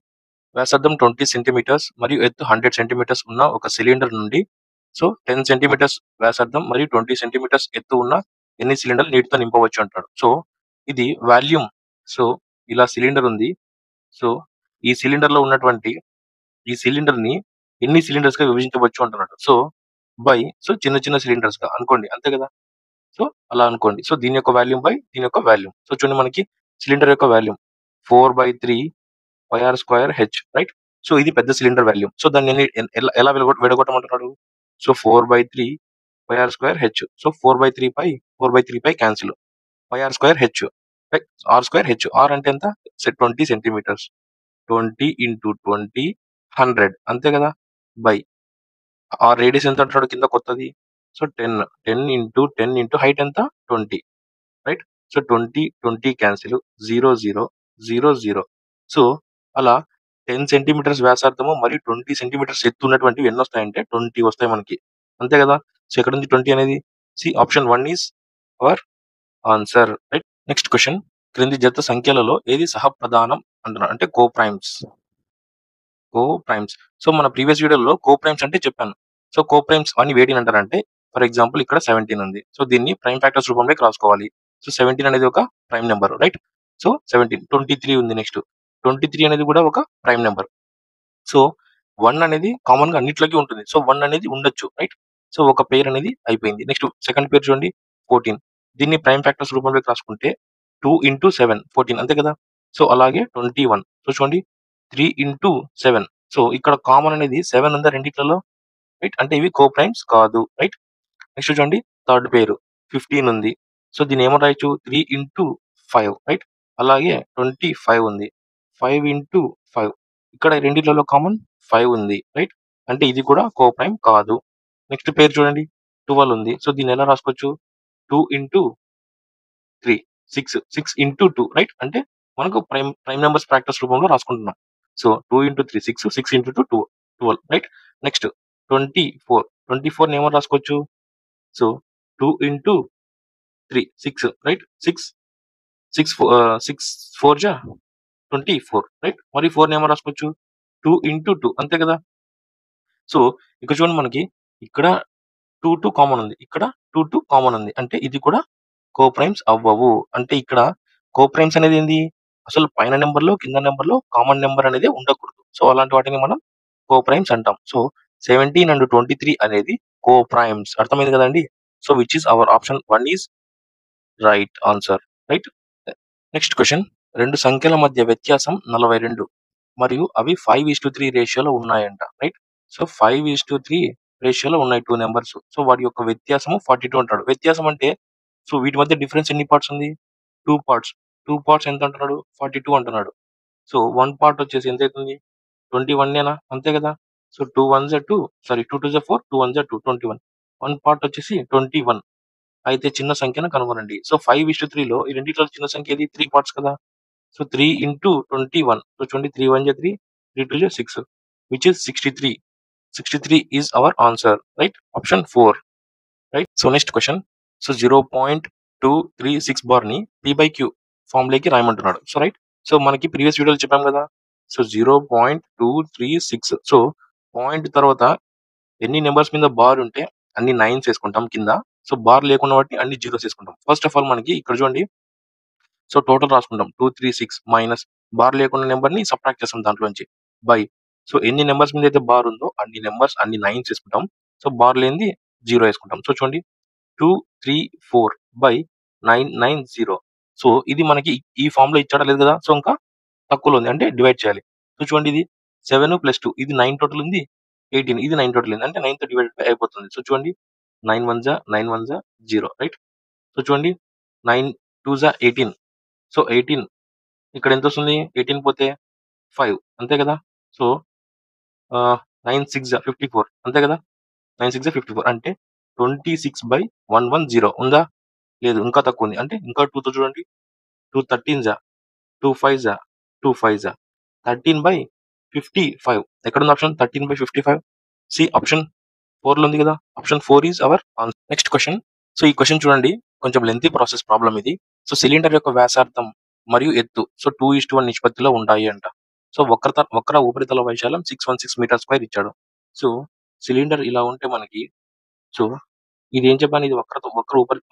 వ్యాసార్థం 20 సెంటీమీటర్స్ మరియు ఎత్తు 100 సెంటీమీటర్స్ ఉన్న ఒక సిలిండర్ నుండి సో 10 సెంటీమీటర్స్ వ్యాసార్థం మరియు 20 సెంటీమీటర్స్ ఎత్తు ఉన్న ఎన్ని సిలిండర్లు నీటితో నింపవచ్చు అంటాడు. సో ఇది వాల్యూమ్. సో ఇలా సిలిండర్ ఉంది. సో ఈ సిలిండర్ లో ఉన్నటువంటి ఈ సిలిండర్ ని ఎన్ని సిలిండర్స్ గా విభజించవచ్చు అంటున్నాడు. సో సో చిన్న చిన్న సిలిండర్స్ గా అనుకోండి, అంతే కదా. సో అలా అనుకోండి. సో దీని యొక్క వాల్యూమ్ బై దీని యొక్క వాల్యూమ్. సో చూడండి మనకి సిలిండర్ యొక్క వాల్యూమ్ 4/3 πr²h, రైట్. సో ఇది పెద్ద సిలిండర్ వాల్యూమ్. సో దాన్ని ఎలా విడగొట్టమంటున్నాడు. So 4/3 πr²h. So 4/3 cancel, πr²h r²h. r అంటే ఎంత, 20 సెంటీమీటర్స్. 20 × 20 100, అంతే కదా. బై ఆ రేడియస్ ఎంత అంటున్నాడు కింద కొత్తది. సో 10 × 10 హైట్ ఎంత 20, రైట్. So 20 cancel, 0 0 0 0. సో అలా 10 సెంటీమీటర్స్ వ్యాసార్థము మరియు 20 సెంటీమీటర్స్ ఎత్తు ఉన్నటువంటివి ఎన్ని వస్తాయంటే 20 వస్తాయి మనకి, అంతే కదా. సో ఎక్కడ ఉంది 20 అనేది. C option 1 is our answer, right. Next question. క్రింది జత సంఖ్యలలో ఏది సహప్రధానం అంటున్నాడు, అంటే కోప్రైమ్స్. సో మన ప్రీవియస్ వీడియోలో కోప్రైమ్స్ అంటే చెప్పాను. సో కోప్రైమ్స్ అని వేటిని అంటారంటే, ఫర్ ఎగ్జాంపుల్ ఇక్కడ 17 ఉంది. సో దీన్ని ప్రైమ్ ఫ్యాక్టర్స్ రూపంలోకి రాసుకోవాలి. సో 17 అనేది ఒక ప్రైమ్ నెంబర్, రైట్. సో 17. 23 ఉంది. నెక్స్ట్ 23 అనేది కూడా ఒక ప్రైమ్ నెంబర్. సో 1 అనేది కామన్ గా అన్నిట్లోకి ఉంటుంది. సో 1 అనేది ఉండొచ్చు, రైట్. సో ఒక పేర్ అనేది అయిపోయింది. నెక్స్ట్ సెకండ్ పేర్ చూడండి 14. దీన్ని ప్రైమ్ ఫ్యాక్టర్స్ రూపంలోకి రాసుకుంటే 2 × 7 14, అంతే కదా. సో అలాగే 21. సో చూడండి 3 × 7. సో ఇక్కడ కామన్ అనేది 7 ఉందా రెండిట్లలో, రైట్. అంటే ఇవి కోప్రైమ్స్ కాదు, రైట్. నెక్స్ట్ చూడండి థర్డ్ పేరు 15 ఉంది. సో దీన్ని ఏమో రాయొచ్చు 3 × 5, రైట్. అలాగే 25 ఉంది. 5 × 5. ఇక్కడ రెండిట్లలో కామన్ 5 ఉంది, రైట్. అంటే ఇది కూడా కోప్రైమ్ కాదు. నెక్స్ట్ పేరు చూడండి 12 ఉంది. సో దీన్ని ఎలా రాసుకోవచ్చు 2 × 3 6 6 × 2, రైట్. అంటే మనకు ప్రైమ్ నెంబర్స్ ప్రాక్టీస్ రూపంలో రాసుకుంటున్నాం. So 2 × 3 6 6 × 2 12, right. నెక్స్ట్ 24 ఏమో రాసుకోవచ్చు. So 2 × 3 6, right. 6 4 జా 24, రైట్. మరి 4 ఏమో రాసుకోవచ్చు 2 × 2, అంతే కదా. సో ఇక్కడ చూడండి మనకి ఇక్కడ 2 కామన్ ఉంది. ఇక్కడ 2 కామన్ ఉంది. అంటే ఇది కూడా కోప్రైమ్స్ అవ్వవు. అంటే ఇక్కడ కోప్రైమ్స్ అనేది ఏంది? అసలు పైన నంబర్‌లో, కింద నంబర్‌లో కామన్ నంబర్ అనేది ఉండకూడదు. సో, అలాంటి వాటిని మనం కోప్రైమ్స్ అంటాం. సో, 17 అండ్ 23 అనేది కోప్రైమ్స్. అర్థమైంది కదండీ! So, which is our option 1 is right answer. Right? Next question. 2 సంఖ్యల మధ్య వ్యత్యాసం 42 మరియు అవి 5:3 రేషియోలో ఉన్నాయంట. రైట్? సో, 5:3 రేషియోలో ఉన్నాయి 2 నంబర్స్. సో, వాటి యొక్క వ్యత్యాసము 42 అంటాడు. వ్యత్యాసం అంటే సో, వీటి మధ్య డిఫరెన్స్ ఎన్ని పార్ట్స్ ఉంది? 2 పార్ట్స్. 2 పార్ట్స్ ఎంత అంటున్నాడు? 42 అంటున్నాడు. సో, 1 పార్ట్ వచ్చేసి ఎంతైతుంది? 21 అంతే కదా! So, 2 1 2 sorry 2 2 4 2 1 2 21. 1 పార్ట్ వచ్చేసి 21. అయితే చిన్న సంఖ్యను కనుగొనండి. సో, 5:3లో ఈ రెండిట్లో చిన్న సంఖ్య ఏది? 3 పార్ట్స్ కదా! So, 3 into 21. సో, చూడండి 3 1 3, 3 2 6 which is 63. 63 is our answer. Right? Option 4. Right? So, next question. So, 0.236 బార్‌ని P/Q ఫార్మ్‌లోకి రాయమంటున్నాడు. So, right? సో, మనకి ప్రీవియస్ వీడియోలో చెప్పాం కదా! సో, 0.236 సో, పాయింట్ తర్వాత ఎన్ని నంబర్స్ మీద బార్ ఉంటే అన్ని 9s ఏసుకుంటాం కింద. సో, బార్ లేకున్న వాటిని అన్ని జీరోస్ ఏసుకుంటాం. ఫస్ట్ ఆఫ్ ఆల్ మనకి ఇక్కడ చూడండి. సో, టోటల్ రాసుకుంటాం. 236 మైనస్ బార్ లేకున్న నంబర్‌ని సబ్ట్రాక్ట్ చేస్తాం దాంట్లోంచి. బై సో, ఎన్ని నంబర్స్ మీద అయితే బార్ ఉందో అన్ని నంబర్స్ అన్ని 9s ఏసుకుంటాం. సో, బార్ లేనిది 0 ఏసుకుంటాం. సో, చూడండి 234/990. సో, ఇది మనకి ఈ ఫార్మ్‌లో ఇచ్చాడా లేదు కదా! సో, ఇంకా తక్కువలో ఉంది. అంటే డివైడ్ చేయాలి. సో, చూడండి ఇది 7 + 2 ఇది 9 టోటల్ ఉంది. 18 ఇది 9 టోటల్ ఉంది. అంటే 9తో డివైడ్ అయిపోతుంది. సో, చూడండి 9 1 9 1 0 రైట్? సో, చూడండి 9 2 18. సో, 18 ఇక్కడ ఎంతొస్తుంది? 18 పోతే 5 అంతే కదా! సో, 9 6 54 అంతే కదా! 9 6 54 అంటే 26/110 ఉందా? లేదు. ఇంకా తక్కువుంది. అంటే ఇంకా 2తో చూడండి. 2 13 2 5 2 5 13/55 ఎక్కడుంది ఆప్షన్? 13/55 సి ఆప్షన్ 4లో ఉంది కదా! Option 4 is our answer. Next question. So, ఈ క్వెషన్ చూడండి. కొంచెం లెంథీ ప్రాసెస్ ప్రాబ్లమ్ ఇది. సో, సిలిండర్ యొక్క వ్యాసార్థం మరియు ఎత్తు సో, 2:1 నిష్పత్తిలో ఉంటాయి అంట. సో, వక్ర ఉపరితల వైశాల్యం 616 మీటర్ స్క్వేర్ ఇచ్చాడు. సో, సిలిండర్ ఇలా ఉంటే మనకి సో, ఇదేం చెప్పాను? ఇది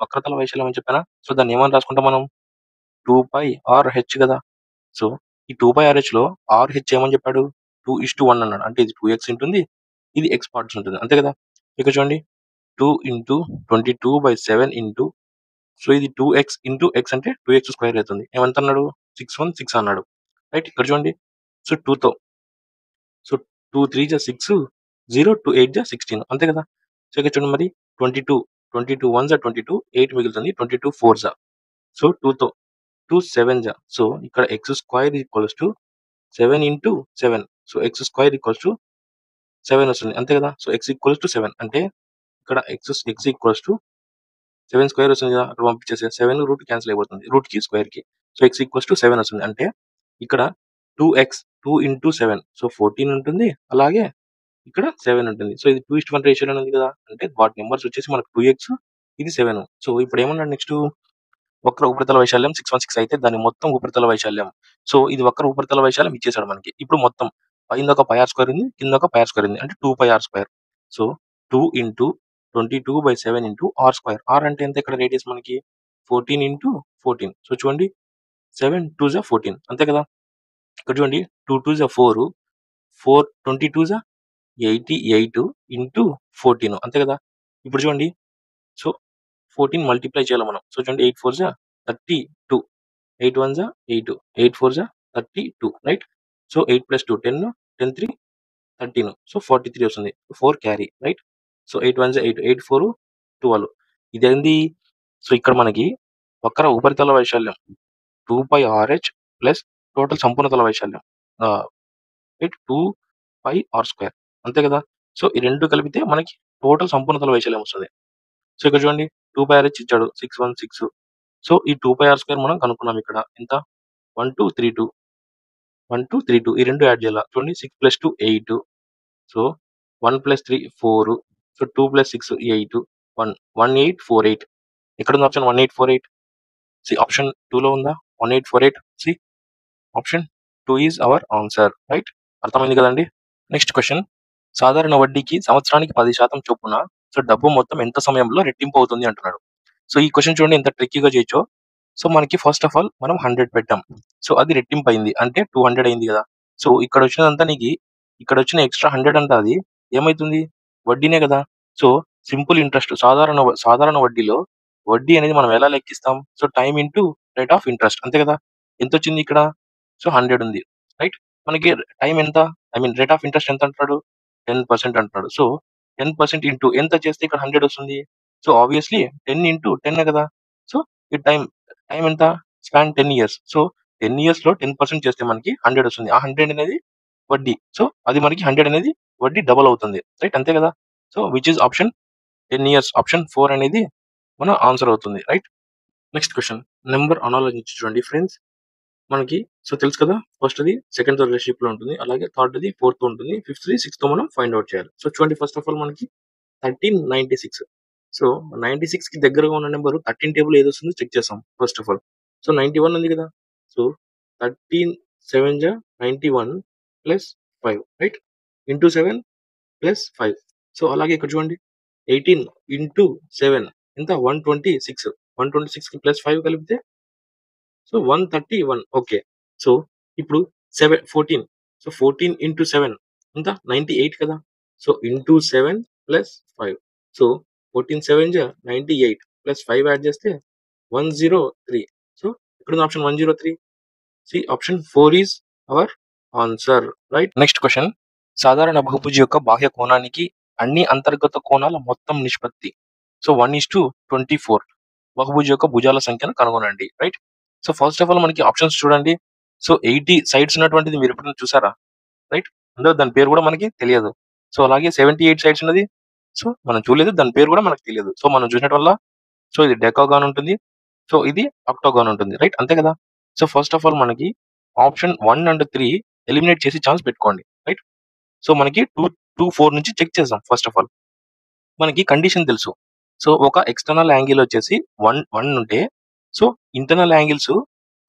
వక్రతల వైశాల్యం అని చెప్పానా? సో, దాన్ని ఏమని రాసుకుంటాం మనం? 2πRh కదా! సో, ఈ 2πRhలో RH ఏమని చెప్పాడు? 2:1 అన్నాడు. అంటే ఇది 2x ఉంటుంది. ఇది x పార్ట్స్ ఉంటుంది. అంతే కదా! ఇక్కడ చూడండి 2 ఇంటూ 22/7 ఇంటూ సో, ఇది 2x ఇంటూ x అంటే 2x స్క్వేర్ అవుతుంది. ఏమంతన్నాడు? 616 అన్నాడు. రైట్? ఇక్కడ చూడండి. సో, 2తో సో, 2 3 6 0 2 8 16 అంతే కదా! సో, ఇక్కడ చూడండి మరి 22 22 1 22 8 మిగులుతుంది. 22 4 సో, 2తో 2 7 సో, ఇక్కడ x square equals to 7 into 7 so, x square equals to 7 వస్తుంది. అంతే కదా! సో, x ఈక్వల్స్ టు 7 అంటే ఇక్కడ x ఈక్వల్స్ టు 7 స్క్వేర్ వస్తుంది కదా! అక్కడ పంపించేసే 7 రూట్ క్యాన్సిల్ అయిపోతుంది. రూట్‌కి స్క్వేర్‌కి. సో, x ఈక్వల్స్ టు 7 వస్తుంది. అంటే ఇక్కడ 2x 2 ఇంటూ 7 సో, 14 ఉంటుంది. అలాగే ఇక్కడ 7 ఉంటుంది. సో, ఇది 2:1 రేషియోలోనే ఉంది కదా! అంటే వాటి నంబర్స్ వచ్చేసి మనకు 2x ఇది 7. సో, ఇప్పుడు ఏమన్నాడు నెక్స్ట్ వక్ర ఉపరితల వైశాల్యం 616 అయితే దాని మొత్తం ఉపరితల వైశాల్యం. సో, ఇది వక్ర ఉపరితల వైశాల్యం ఇచ్చేసాడు మనకి. ఇప్పుడు మొత్తం పైనదొక πr స్క్వేర్ ఉంది. కిందొక πr స్క్వేర్ ఉంది. అంటే 2πr². So, 2 into 22/7 into r square. r అంటే ఎంత ఇక్కడ రేడియస్ మనకి? 14 ఇంటూ 14. సో, చూడండి 7 2 14 అంతే కదా! ఇక్కడ చూడండి 2 2 4 4 22 88 ఇంటూ 14 అంతే కదా! ఇప్పుడు చూడండి. సో, 14 మల్టిప్లై చేయాలి మనం. సో, చూడండి 8 4 32 8 1 8 8 4 32 రైట్? సో, 8 + 2 10 10 3 13 సో, 43 వస్తుంది. 4 క్యారీ రైట్? సో, 8 1 8 8 4 12 ఇదేంది? సో, ఇక్కడ మనకి వక్ర ఉపరితల వైశాల్యం 2πRh ప్లస్ టోటల్ సంపూర్ణతల వైశాల్యం రైట్ 2πr² అంతే కదా! సో, ఈ 2 కలిపితే మనకి టోటల్ సంపూర్ణతల వైశాల్యం వస్తది. సో, ఇక్కడ చూడండి 2πRh ఇచ్చాడు 616 సో, ఈ 2πr² మనం కనుక్కున్నాం ఇక్కడ. ఎంత? 1232 1232 ఈ 2 యాడ్ చేయాల. చూడండి 6 + 2 8 సో, 1 + 3 4 సో, 2 + 6 8 1 1848 ఎక్కడుంది ఆప్షన్ 1848? సి ఆప్షన్ 2లో ఉందా? 1848 C option 2 is our answer right? అర్థమైంది కదండీ! Next question. సాధారణ వడ్డీకి సంవత్సరానికి 10% చొప్పున సో డబ్బు మొత్తం ఎంత సమయంలో రెట్టింపు అవుతుంది అంటున్నాడు. సో ఈ క్వెషన్ చూడండి ఎంత ట్రిక్కీగా చేయొచ్చో. సో మనకి ఫస్ట్ ఆఫ్ ఆల్ మనం 100 పెట్టాం. సో అది రెట్టింపు అయింది. అంటే 200 అయింది కదా! సో ఇక్కడొచ్చినదంతా ఇక్కడొచ్చిన ఎక్స్‌ట్రా 100 అంతా అది ఏమైతుంది? వడ్డీనే కదా! సో సింపుల్ ఇంట్రెస్ట్ సాధారణ వడ్డీలో వడ్డీ అనేది మనం ఎలా లెక్కిస్తాం? So time into rate of interest అంతే కదా! ఎంతొచ్చింది ఇక్కడ? సో 100 ఉంది. రైట్? మనకి టైమ్ ఎంత? I mean rate of interest ఎంత అంటున్నాడు? 10% అంటున్నాడు. సో 10% ఇంటూ ఎంత చేస్తే ఇక్కడ 100 వస్తుంది? సో ఆబ్వియస్‌లీ 10 ఇంటూ 10 కదా! సో ఈ టైమ్ ఎంత? Span 10 years. సో 10 ఇయర్స్‌లో 10% చేస్తే మనకి 100 వస్తుంది. ఆ 100 అనేది వడ్డీ. సో అది మనకి 100 అనేది వడ్డీ డబుల్ అవుతుంది. రైట్? అంతే కదా! So which is option 10 years. Option 4 అనేది మన ఆన్సర్ అవుతుంది. Right? Next question. Number analogy చూడండి ఫ్రెండ్స్. మనకి సో తెలుసు కదా! ఫస్ట్‌ది సెకండ్‌తో రిలేషన్‌షిప్‌లో ఉంటుంది. అలాగే థర్డ్‌ది ఫోర్త్‌తో ఉంటుంది. ఫిఫ్త్‌ది సిక్స్త్‌తో మనం ఫైండ్ ఔట్ చేయాలి. సో చూడండి ఫస్ట్ ఆఫ్ ఆల్ మనకి 1396. సో 96కి దగ్గరగా ఉన్న నంబర్ 13 టేబుల్ ఏదొస్తుందో చెక్ చేసాం ఫస్ట్ ఆఫ్ ఆల్. సో 91 ఉంది కదా! సో 13 7 జా 91 plus 5 right? Into 7 plus 5. So అలాగే ఇక్కడ చూడండి 18 ఇంటూ 7 ఎంత 126. 126కి ప్లస్ 5 కలిపితే సో 131 ఓకే. సో ఇప్పుడు 14. సో 14 ఇంటూ 7 ఎంత 98 కదా! So into 7 plus 5. సో 14 7 జా 98 ప్లస్ 5 యాడ్ చేస్తే 103. సో ఎక్కడుంది option 103? C option 4 is our answer. Right? Next question. సాధారణ బహుభుజి యొక్క బాహ్య కోణానికి అన్ని అంతర్గత కోణాల మొత్తం నిష్పత్తి. సో 1:24. బహుభుజి యొక్క భుజాల సంఖ్యను కనుగొనండి. Right? So first of all మనకి ఆప్షన్స్ చూడండి. సో 80 సైడ్స్ ఉన్నటువంటిది మీరు ఎప్పుడైనా చూసారా? రైట్? అందులో దాని పేరు కూడా మనకి తెలియదు. సో అలాగే 78 సైడ్స్ ఉన్నది. సో మనం చూడలేదు. దాని పేరు కూడా మనకు తెలియదు. సో మనం చూసినట్టు వల్ల సో ఇది డెకాగాన్ ఉంటుంది. సో ఇది అక్టోగాన్ ఉంటుంది. రైట్? అంతే కదా! సో ఫస్ట్ ఆఫ్ ఆల్ మనకి ఆప్షన్ 1 అండ్ 3 ఎలిమినేట్ చేసి ఛాన్స్ పెట్టుకోండి. రైట్? సో మనకి 4 నుంచి చెక్ చేద్దాం ఫస్ట్ ఆఫ్ ఆల్. మనకి కండిషన్ తెలుసు. సో ఒక ఎక్స్టర్నల్ యాంగిల్ వచ్చేసి 1 ఉంటే సో ఇంటర్నల్ యాంగిల్స్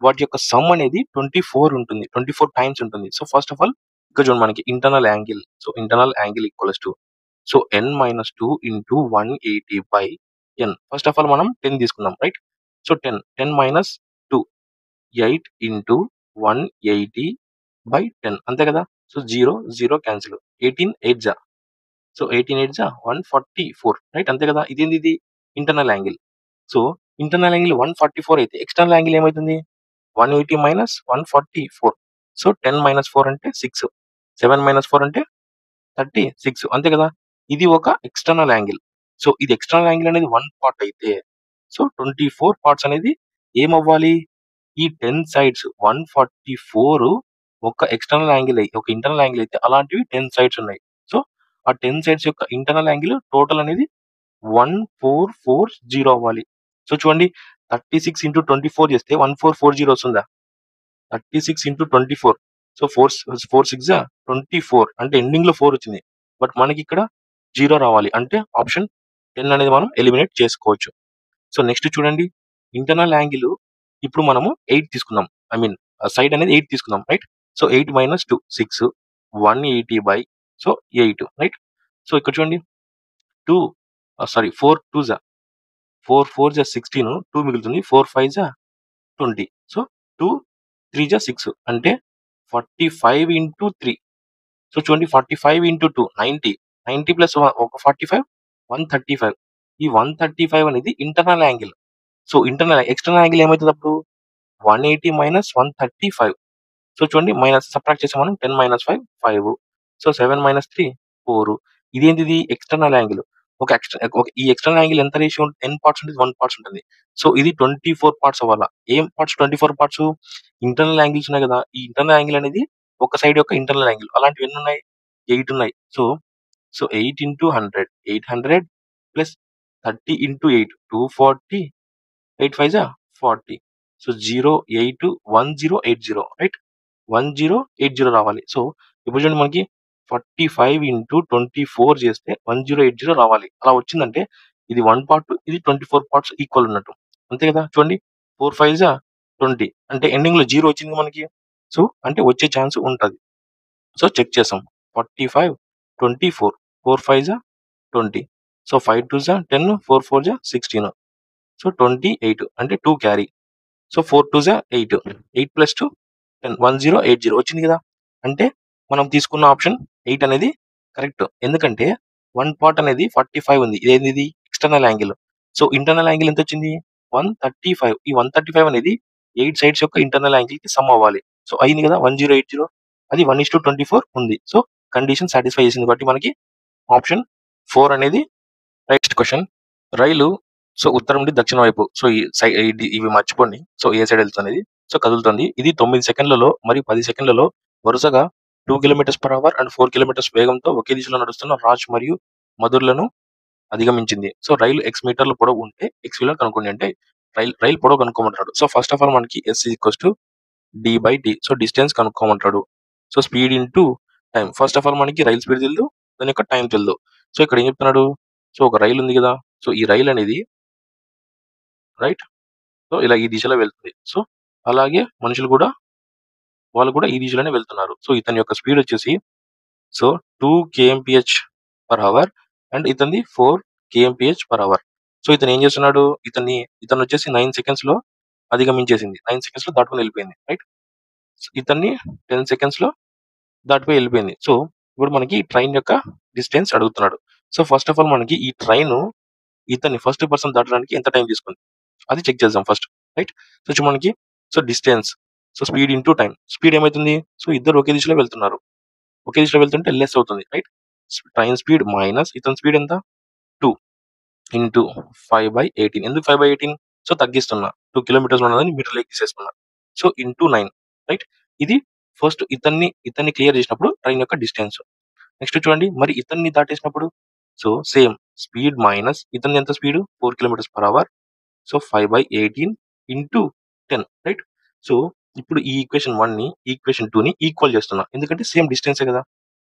వాటి యొక్క సమ్ అనేది 24 ఉంటుంది. 24 టైమ్స్ ఉంటుంది. సో ఫస్ట్ ఆఫ్ ఆల్ ఇక్కడ చూడండి మనకి internal angle. So internal angle equals to so n-2 into 180/n. First of all మనం 10 తీసుకుందాం. రైట్? సో 10 8 ఇంటూ 180/10 అంతే కదా! So 0 0 cancel. 18 8 జా సో 18 8 జా 144 రైట్? అంతే కదా! ఇదేంది ఇది internal angle. So internal angle 144 అయితే ఎక్స్టర్నల్ యాంగిల్ ఏమైతుంది? 180 మైనస్ 144. సో 10 - 4 అంటే 6. 7 - 4 అంటే 36 అంతే కదా! ఇది ఒక ఎక్స్టర్నల్ యాంగిల్. సో ఇది ఎక్స్టర్నల్ యాంగిల్ అనేది 1 పార్ట్ అయితే సో 24 పార్ట్స్ అనేది ఏమవ్వాలి? ఈ 10 సైడ్స్ 144 ఒక ఎక్స్టర్నల్ యాంగిల్ ఒక ఇంటర్నల్ యాంగిల్ అయితే అలాంటివి 10 సైడ్స్ ఉన్నాయి. సో ఆ 10 సైడ్స్ యొక్క ఇంటర్నల్ యాంగిల్ టోటల్ అనేది 1440 అవ్వాలి. సో చూడండి 36 ఇంటూ 24 చేస్తే 1440 వస్తుందా? 36 ఇంటూ 24 సో 4 6 జా 24 అంటే ఎండింగ్ లో 4 వచ్చింది. బట్ మనకి ఇక్కడ 0 రావాలి. అంటే ఆప్షన్ 10 అనేది మనం ఎలిమినేట్ చేసుకోవచ్చు. సో నెక్స్ట్ చూడండి ఇంటర్నల్ యాంగిల్ ఇప్పుడు మనము 8 తీసుకుందాం. ఐ మీన్ సైడ్ అనేది 8 తీసుకుందాం. Right? So 8 - 2 6 180 so 8 right? So ఇక్కడ చూడండి 2 4 2 జా 4 4 జా 16 2 మిగులుతుంది. 4 5 జా 20. సో 2 3 జా 6 అంటే 45 ఇంటూ 3. సో చూడండి 45 ఇంటూ 2 90. 90 ప్లస్ ఒక 45 135. ఈ 135 అనేది internal angle. So external angle ఏమైతుంది అప్పుడు 180 మైనస్ 135. సో చూడండి మైనస్ సబ్ట్రాక్ట్ చేసాం మనం 10 - 5 5. సో 7 - 3 4. ఇదేంటిది ఎక్స్టర్నల్ యాంగిల్. ఈ ఎక్స్టర్నల్ యాంగిల్ ఎంత రేషియో 10 పార్ట్స్ ఉంటుంది 1 పార్ట్స్ ఉంటుంది. సో ఇది 24 పార్ట్స్ అవ్వాలా. ఏం పార్ట్స్ 24 పార్ట్స్? ఇంటర్నల్ యాంగిల్స్ ఉన్నాయి కదా! ఈ ఇంటర్నల్ యాంగిల్ అనేది ఒక సైడ్ యొక్క ఇంటర్నల్ యాంగిల్. అలాంటివి ఎన్ని ఉన్నాయి? 8 ఉన్నాయి. సో 8 ఇంటూ 100 800 ప్లస్ 30 ఇంటూ 8 240 8 5 జా 40. So 1080 right? 1080 రావాలి. సో ఇప్పుడు చూడండి మనకి 45 ఇంటూ 24 చేస్తే 1080 రావాలి. అలా వచ్చిందంటే ఇది 1 పార్ట్ ఇది 24 పార్ట్స్ ఈక్వల్ ఉన్నట్టు. అంతే కదా! చూడండి 4 5 జా 20 అంటే ఎండింగ్ లో 0 వచ్చింది మనకి. సో అంటే వచ్చే ఛాన్స్ ఉంటది. సో చెక్ చేసాం. 45 24 4 5 జా 20. సో 5 2 జా 10, 4 4 జా 16. సో 28 అంటే 2 క్యారీ. సో 4 2 జా 8, 8 ప్లస్ 2 10, 1080 వచ్చింది కదా. అంటే మనం తీసుకున్న ఆప్షన్ 8 అనేది కరెక్ట్. ఎందుకంటే వన్ పార్ట్ అనేది 45 ఉంది. ఇదేంది external angle. So internal angle ఎంత వచ్చింది 135. ఈ 135 అనేది 8 సైడ్స్ యొక్క ఇంటర్నల్ యాంగిల్ కి సమ్ అవ్వాలి. సో అయింది కదా 1080. అది 1:24 ఉంది. సో కండిషన్ సాటిస్ఫై చేసింది కాబట్టి మనకి ఆప్షన్ 4 అనేది నెక్స్ట్ క్వశ్చన్. రైలు సో ఉత్తరం నుండి దక్షిణ వైపు. సో ఇవి మర్చిపోండి. సో ఏ సైడ్ వెళ్తుంది సో కదులుతుంది. ఇది 9 సెకండ్లలో మరియు 10 సెకండ్లలో వరుసగా 2 km/h అండ్ 4 km వేగంతో ఒకే దిశలో నడుస్తున్న రాజ్ మరియు మధుర్లను అధిగమించింది. సో రైలు ఎక్స్ మీటర్ల పొడవు ఉంటే ఎక్స్ విలువ కనుక్కోండి అంటే రైలు పొడవు కనుక్కోమంటాడు. సో ఫస్ట్ ఆఫ్ ఆల్ మనకి S equals to d/d. So distance కనుక్కోమంటాడు. So speed into time. First of all మనకి రైలు స్పీడ్ తెలుదు, దాని యొక్క టైం తెలుదు. సో ఇక్కడ ఏం చెప్తున్నాడు, సో ఒక రైలు ఉంది కదా. సో ఈ రైలు అనేది రైట్ సో ఇలా ఈ దిశలో వెళ్తుంది. సో అలాగే మనుషులు కూడా వాళ్ళు కూడా ఈ దిశలోనే వెళ్తున్నారు. సో ఇతని యొక్క స్పీడ్ వచ్చేసి సో 2 kmph/h అండ్ ఇతని 4 kmph/h. సో ఇతను ఏం చేస్తున్నాడు, ఇతను వచ్చేసి 9 సెకండ్స్ లో అధిగమించేసింది. 9 సెకండ్స్ లో దాటుకొని వెళ్ళిపోయింది. రైట్. ఇతన్ని 10 సెకండ్స్ లో దాటిపోయి వెళ్ళిపోయింది. సో ఇప్పుడు మనకి ట్రైన్ యొక్క డిస్టెన్స్ అడుగుతున్నాడు. సో ఫస్ట్ ఆఫ్ ఆల్ మనకి ఈ ట్రైన్ ఇతన్ని ఫస్ట్ పర్సన్ దాటడానికి ఎంత టైం తీసుకుంది అది చెక్ చేద్దాం ఫస్ట్. రైట్. సో మనకి so distance so speed into time. Speed ఏమైతుంది, సో ఇద్దరు ఒకే దిశలో వెళ్తున్నారు. ఒకే దిశలో వెళ్తుంటే లెస్ అవుతుంది. రైట్. ట్రైన్ స్పీడ్ మైనస్ ఇతని స్పీడ్ ఎంత 2 ఇంటూ 5/18. ఎందుకు 5/18, సో తగ్గిస్తున్నా 2 కిలోమీటర్స్ ఉన్నదని మీటర్ లెక్క తీసేస్తున్నా. So into 9. రైట్. ఇది ఫస్ట్ ఇతన్ని క్లియర్ చేసినప్పుడు ట్రైన్ యొక్క డిస్టెన్స్. నెక్స్ట్ చూడండి మరి ఇతన్ని దాటేసినప్పుడు సో సేమ్ స్పీడ్ మైనస్ ఇతని ఎంత speed 4 km/h. So 5/18 into 10. Right. So ఇప్పుడు ఈ ఈక్వేషన్ 1 ని ఈక్వేషన్ 2 ని ఈక్వల్ చేస్తున్నా, ఎందుకంటే సేమ్ డిస్టెన్సే కదా.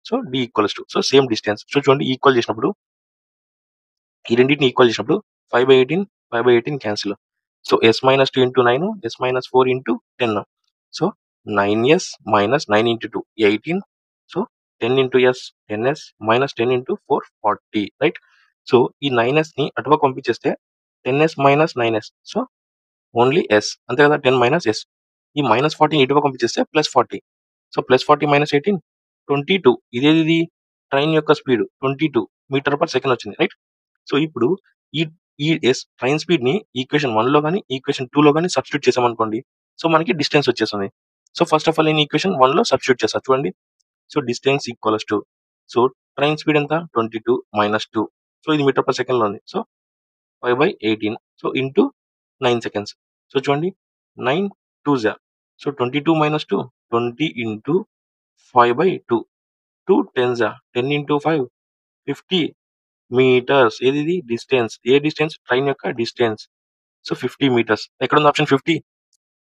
So D equals to so same distance. So చూడండి ఈక్వల్ చేసినప్పుడు ఈ రెండింటిని ఈక్వల్ చేసినప్పుడు 5/18 cancel. So s - 2 into 9, s - 4 into 10. So 9s - 9 into 2 18. So 10 into s 10s - 10 into 4 40. Right. So ఈ 9s ని అటుపక్క పంపించేస్తే 10s - 9s. So only s అంతే కదా. 10 - s. ఈ -40 ఇటుపక్క పంపించేస్తే +40. సో +40 - 18 22. ఇదేది ట్రైన్ యొక్క స్పీడ్ 22 మీటర్/సెకండ్ వచ్చింది. రైట్. సో ఇప్పుడు ఈ ఈ ట్రైన్ స్పీడ్ ని ఈక్వేషన్ 1 లో కానీ ఈక్వేషన్ 2 లో కానీ సబ్స్టిట్యూట్ చేసామనుకోండి, సో మనకి డిస్టెన్స్ వచ్చేస్తుంది. సో ఫస్ట్ ఆఫ్ ఆల్ నేను ఈక్వేషన్ 1 లో సబ్స్టిట్యూట్ చేస్తా చూడండి. So distance equals to so train speed ఎంత 22 - 2. సో ఇది మీటర్/సెకండ్ లో ఉంది. So 5/18. So into 9 seconds. So చూడండి 9 2 జా. So 22 - 2 20 into 5/2. 2 10 జా 10 ఇంటూ 5 50 మీటర్స్. ఏది డిస్టెన్స్. ఏ డిస్టెన్స్ ట్రైన్ యొక్క డిస్టెన్స్. So 50 metres. ఎక్కడ ఉంది option 50.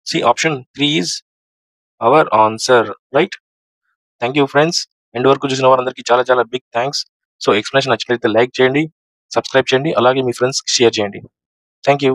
C option 3 is our answer. Right. Thank you friends. End వరకు చూసిన వారందరికీ చాలా చాలా బిగ్ థ్యాంక్స్. సో ఎక్స్ప్లెనేషన్ నచ్చినట్లయితే లైక్ చేయండి, సబ్స్క్రైబ్ చేయండి, అలాగే మీ ఫ్రెండ్స్ షేర్ చేయండి. Thank you.